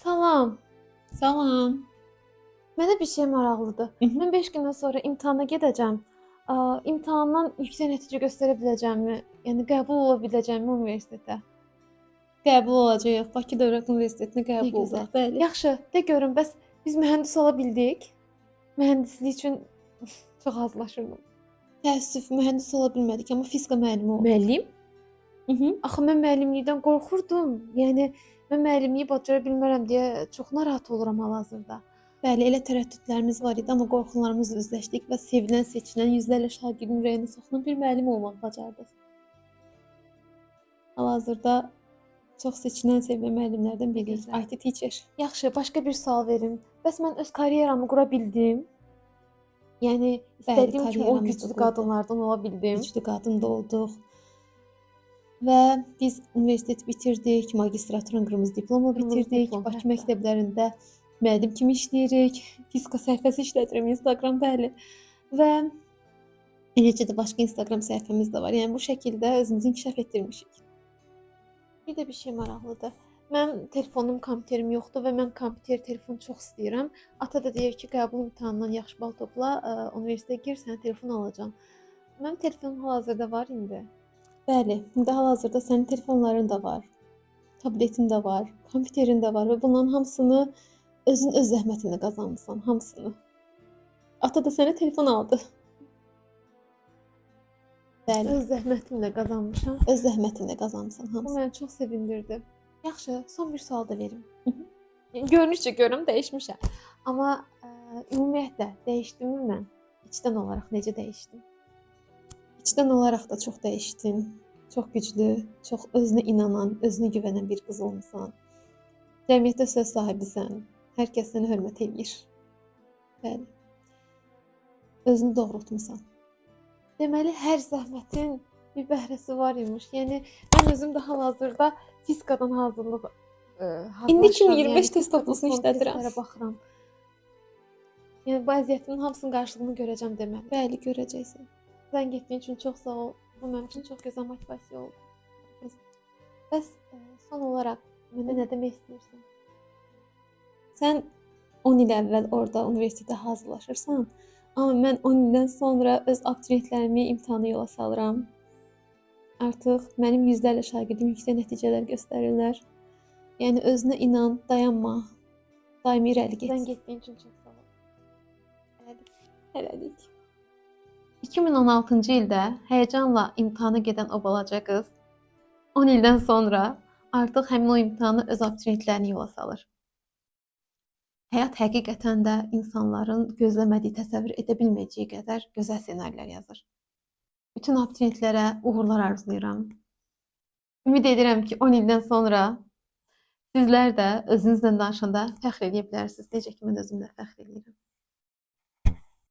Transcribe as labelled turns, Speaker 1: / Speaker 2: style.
Speaker 1: Salam.
Speaker 2: Salam.
Speaker 1: Mənə bir şey maraqlıdır.
Speaker 2: Hı hı.
Speaker 1: Mən 5 gündən sonra imtahana gedəcəm. İmtahandan yüksək nəticə göstərə biləcəmmi? Yəni qəbul ola biləcəmmi universitetə?
Speaker 2: Qəbul olacağıq. Bakı Dövlət Universitetinə
Speaker 1: Nə
Speaker 2: qəbul
Speaker 1: gözəl.
Speaker 2: olduq. Bəli.
Speaker 1: Yaxşı, de görüm, bəs biz mühəndis ola bildik? Mühəndislik üçün çox hazırlaşırdım.
Speaker 2: Təəssüf, mühəndis ola bilmədik, amma fizika müəllimi olduq.
Speaker 1: Müəllim?
Speaker 2: Mhm.
Speaker 1: Axı mən müəllimlikdən qorxurdum. Yəni mən müəllimliyi bacara bilmərəm deyə çox narahat oluram hal-hazırda.
Speaker 2: Bəli, elə tərəddüdlərimiz var idi, amma qorxularımızla üzləşdik və sevilən, seçilən, yüzlərlə şagirdin ürəyinə soxulan bir müəllim olmaq bacardıq. Hal-hazırda çox seçilən, sevilən müəllimlərdən biriyik.
Speaker 1: Gözəl.
Speaker 2: IT teacher.
Speaker 1: Yaxşı, başqa bir sual verim. Bəs mən öz karyeramı qura bildim? Yəni istədiyim kimi o
Speaker 2: karyeramızı
Speaker 1: güclü
Speaker 2: qurduq.
Speaker 1: qadınlardan ola bildim.
Speaker 2: Güclü qadın da olduq. Və biz universiteti bitirdik, magistraturun qırmızı diplomla
Speaker 1: Qırmızı
Speaker 2: bitirdik.
Speaker 1: diplom,
Speaker 2: Bakı
Speaker 1: hətta.
Speaker 2: məktəblərində müəllim kimi işləyirik. Fizika səhifəsi işlədirəm Instagram, bəli. Və eləcə də başqa Instagram səhifəmiz də var. Yəni bu şəkildə özümüzü inkişaf etdirmişik.
Speaker 1: Bir də bir şey maraqlıdır. Mənim telefonum, kompüterim yoxdur və mən kompüter, telefon çox istəyirəm. Ata da deyir ki, qəbul imtahanından yaxşı bal topla, universitetə gir, sənə telefon alacağam. Mənim telefonum hal-hazırda var indi.
Speaker 2: Bəli, indi hal-hazırda sənin telefonların da var, tabletin də var, kompüterin də var və bunların hamısını özün öz zəhmətinlə qazanmısan, hamısını. Ata da sənə telefon aldı. Bəli,
Speaker 1: Öz zəhmətimlə qazanmışam.
Speaker 2: öz zəhmətinlə qazanmısan
Speaker 1: Bu
Speaker 2: hamısını.
Speaker 1: məni çox sevindirdi. Yaxşı, son bir sual da verim.
Speaker 2: Hı hı.
Speaker 1: Yəni görünüşcə görürəm dəyişmişəm. Amma ümumiyyətlə dəyişdimmi mən? İçdən olaraq necə dəyişdim?
Speaker 2: İçdən olaraq da çox dəyişdin. Çox güclü, çox özünə inanan, özünə güvənən bir qız olmusan. Cəmiyyətdə söz sahibisən. Hər kəs səni hörmət eləyir. Bəli. Özünü doğrultmusan.
Speaker 1: Deməli hər zəhmətin bir bəhrəsi var imiş. Yəni mən özüm də hal-hazırda fizikadan hazırlıq
Speaker 2: İndi
Speaker 1: hazırlaşıram.
Speaker 2: 2025
Speaker 1: Yəni
Speaker 2: test
Speaker 1: fizikadan
Speaker 2: toplusunu
Speaker 1: son
Speaker 2: işlədirəm.
Speaker 1: testlərə baxıram. Yəni bu əziyyətimin hamısının qarşılığını görəcəm deməli.
Speaker 2: Bəli, görəcəksən.
Speaker 1: Zəng etdiyin üçün çox sağ ol. Bu mənim üçün çox gözəl motivasiya oldu. Bəs son olaraq mənə nə demək istəyirsən?
Speaker 2: Sən 10 il əvvəl orada universitetə hazırlaşırsan, amma mən 10 ildən sonra öz abituriyentlərimi imtahana yola salıram. Artıq mənim yüzlərlə şagirdim yüksək nəticələr göstərirlər. Yəni özünə inan, dayanma. Daimi irəli get.
Speaker 1: Zəng etdiyin üçün çox sağ ol.
Speaker 2: Hələlik.
Speaker 1: 2016-cı ildə həyəcanla imtahana gedən o balaca qız 10 ildən sonra artıq həmin o imtahanı öz abituriyentlərini yola salır. Həyat həqiqətən də insanların gözləmədiyi, təsəvvür edə bilməyəcəyi qədər gözəl ssenarilər yazır. Bütün abituriyentlərə uğurlar arzulayıram. Ümid edirəm ki, 10 ildən sonra sizlər də özünüzlə danışanda fəxr edə bilərsiniz. Necə ki, mən özümlə fəxr edirəm.